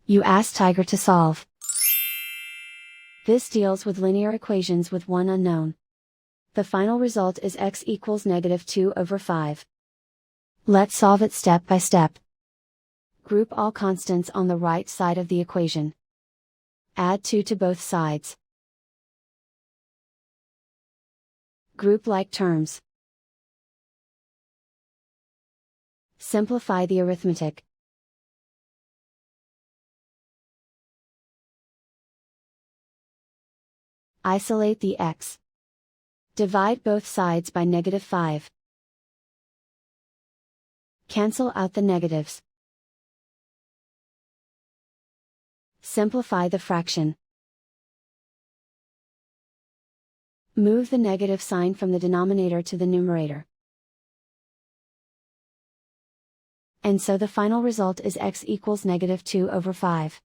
You ask Tiger to solve. This deals with linear equations with one unknown. The final result is x equals -2/5. Let's solve it step by step. Group all constants on the right side of the equation. Add 2 to both sides. Group like terms. Simplify the arithmetic. Isolate the x. Divide both sides by -5. Cancel out the negatives. Simplify the fraction. Move the negative sign from the denominator to the numerator. And so the final result is x equals -2/5.